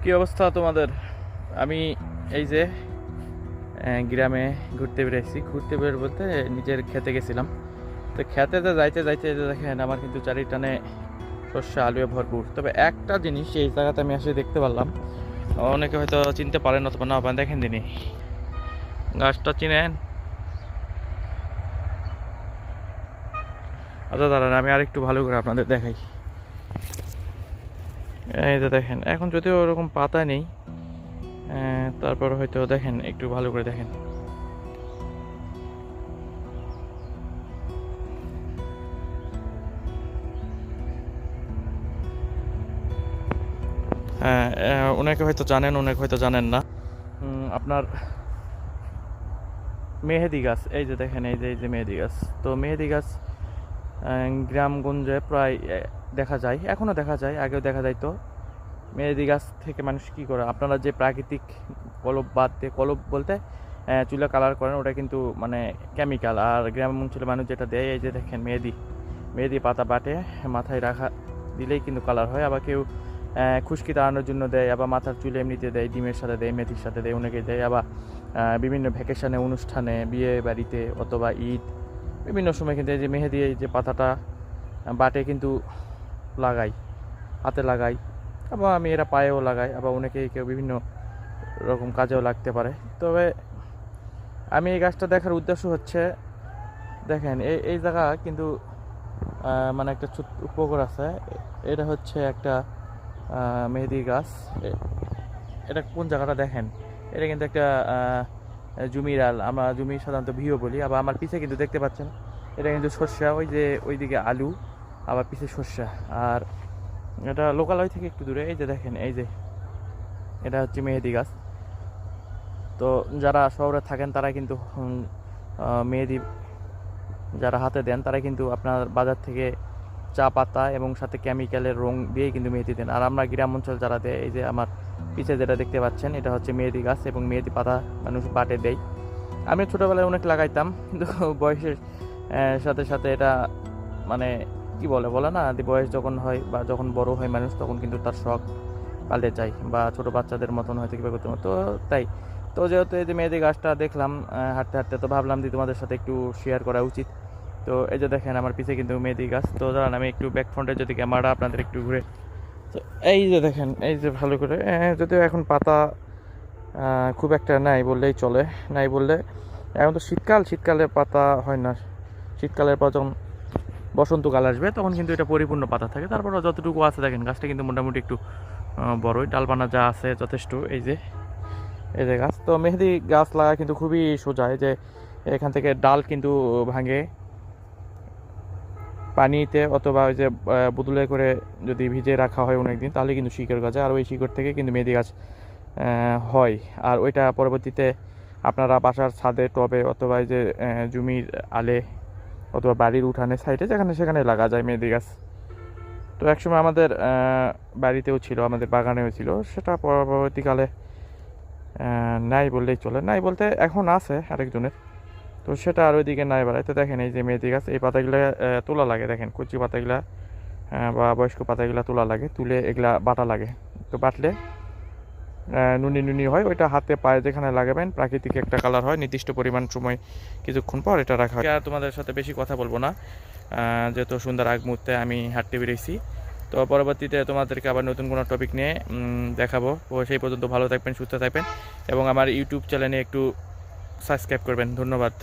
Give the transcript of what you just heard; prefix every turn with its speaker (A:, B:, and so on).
A: কি অবস্থা তোমাদের? আমি এই যে গ্রামে ঘুরতে বেরিয়েছি। ঘুরতে বের বলতে নিজের খেতে গেছিলাম। তো খেতে তো যাইতে যাইতে এই যে দেখেন আমার কিন্তু চারিটানে শস্য আলুয়ে ভরপুর। তবে একটা জিনিস এই জায়গাতে আমি এসে দেখতে পারলাম, অনেকে হয়তো চিনতে পারেন অথবা না পারেন। দেখেন দিনই গাছটা চিনেন? আচ্ছা দাঁড়ান, আমি আরেকটু ভালো করে আপনাদের দেখাই। এই যে দেখেন, এখন যদিও ওরকম পাতা নেই, তারপর হয়তো দেখেন একটু ভালো করে দেখেন। হ্যাঁ, অনেকে হয়তো জানেন, অনেকে হয়তো জানেন না। আপনার মেহেদি গাছ, এই যে দেখেন, এই যে মেহেদি গাছ। তো মেহেদি গাছ গ্রামগঞ্জে প্রায় দেখা যায়, এখনও দেখা যায়, আগেও দেখা যায়। তো মেহেদি গাছ থেকে মানুষ কী করে, আপনারা যে প্রাকৃতিক কলপ বাদ দিয়ে, কলপ বলতে চুলা কালার করেন, ওটা কিন্তু মানে কেমিক্যাল। আর গ্রাম অঞ্চলে মানুষ যেটা দেয়, এই যে দেখেন মেহেদি, মেহেদি পাতা বাটে মাথায় রাখা দিলেই কিন্তু কালার হয়। আবার কেউ খুশকি তাড়ানোর জন্য দেয়, আবার মাথার চুলে এমনিতে দেয়, ডিমের সাথে দেয়, মেথির সাথে দেয়, অনেকে দেয়। আবার বিভিন্ন ভ্যাকেশনে, অনুষ্ঠানে, বিয়ে বাড়িতে অথবা ঈদ, বিভিন্ন সময় কিন্তু এই যে মেহেদি, এই যে পাতাটা বাটে কিন্তু লাগাই, হাতে লাগাই, আবার আমি এরা পায়েও লাগাই, আবার অনেকেই কেউ বিভিন্ন রকম কাজেও লাগতে পারে। তবে আমি এই গাছটা দেখার উদ্দেশ্য হচ্ছে, দেখেন এই এই জায়গা কিন্তু মানে একটা ছোট্ট পুকুর আছে। এটা হচ্ছে একটা মেহেদি গাছ। এটা কোন জায়গাটা দেখেন, এটা কিন্তু একটা জমির আল, আমরা জমি সাধারণত ভিও বলি। আবার আমার পিছে কিন্তু দেখতে পাচ্ছেন, এটা কিন্তু সর্ষা, ওই যে ওইদিকে আলু, আবার পিছে সর্ষা। আর এটা লোকালয় থেকে একটু দূরে, এই যে দেখেন, এই যে এটা হচ্ছে মেহেদি গাছ। তো যারা শহরে থাকেন তারা কিন্তু মেহেদি যারা হাতে দেন, তারা কিন্তু আপনার বাজার থেকে চা পাতা এবং সাথে কেমিক্যালের রং দিয়েই কিন্তু মেহেদি দেন। আর আমরা গ্রাম অঞ্চল যারা দেয়, এই যে আমার পিছে যেটা দেখতে পাচ্ছেন, এটা হচ্ছে মেহেদি গাছ এবং মেহেদি পাতা মানুষ বাটে দেয়। আমি ছোটোবেলায় অনেক লাগাইতাম, কিন্তু বয়সের সাথে সাথে এটা মানে কি বলে বলে না, বয়স যখন হয় বা যখন বড় হয় মানুষ, তখন কিন্তু তার শখ পাল্টে যায়, বা ছোটো বাচ্চাদের মতন হয়তো কীভাবে করতে তো তাই। তো যেহেতু এই যে মেহেদি গাছটা দেখলাম হাঁটতে হাঁটতে, তো ভাবলাম যে তোমাদের সাথে একটু শেয়ার করা উচিত। তো এই যে দেখেন আমার পিছে কিন্তু মেহেদি গাছ। তো দাঁড়ান, আমি একটু ব্যাক ফ্রন্টে যদি ক্যামেরাটা আপনাদের একটু ঘুরে, তো এই যে দেখেন, এই যে ভালো করে, যদিও এখন পাতা খুব একটা নাই বললেই চলে, নাই বললে, এখন তো শীতকাল, শীতকালে পাতা হয় না। শীতকালের পর যখন বসন্তকাল আসবে, তখন কিন্তু এটা পরিপূর্ণ পাতা থাকে। তারপরে যতটুকু আছে দেখেন, গাছটা কিন্তু মোটামুটি একটু বড়ই, ডালপানা যা আছে যথেষ্ট। এই যে এই যে গাছ, তো মেহেদি গাছ লাগা কিন্তু খুবই সোজা। এই যে এখান থেকে ডাল কিন্তু ভাঙে পানিতে, অথবা ওই যে বোতলে করে যদি ভিজে রাখা হয় অনেক দিন, তাহলে কিন্তু শিকড় গজায়। আর ওই শিকড় থেকে কিন্তু মেহেদি গাছ হয়। আর ওইটা পরবর্তীতে আপনারা বাসার ছাদে, টবে, অথবা এই যে জমির আলে, অথবা বাড়ির উঠানে সাইডে, যেখানে সেখানে লাগা যায় মেহেদি গাছ। তো একসময় আমাদের বাড়িতেও ছিল, আমাদের বাগানেও ছিল, সেটা পরবর্তীকালে নাই বললেই চলে। নাই বলতে এখন আছে আরেকজনের, তো সেটা আর ওইদিকে নাই বাড়ায়। তো দেখেন এই যে মেহেদি গাছ, এই পাতাগুলো তোলা লাগে, দেখেন কচি পাতাগুলা বা বয়স্ক পাতাগুলা তোলা লাগে, তুলে এগুলা বাটা লাগে। তো বাটলে নুনি নুনি হয়, ওইটা হাতে পায়ে যেখানে লাগাবেন প্রাকৃতিক একটা কালার হয়। নির্দিষ্ট পরিমাণ সময় কিছুক্ষণ পর এটা রাখা হয়। আর তোমাদের সাথে বেশি কথা বলবো না, যেহেতু সুন্দর আগ মুহূর্তে আমি হাঁটতে বেরিয়েছি। তো পরবর্তীতে তোমাদেরকে আবার নতুন কোনো টপিক নিয়ে দেখাবো। তো সেই পর্যন্ত ভালো থাকবেন, সুস্থ থাকবেন, এবং আমার ইউটিউব চ্যানেলে একটু সাবস্ক্রাইব করবেন। ধন্যবাদ।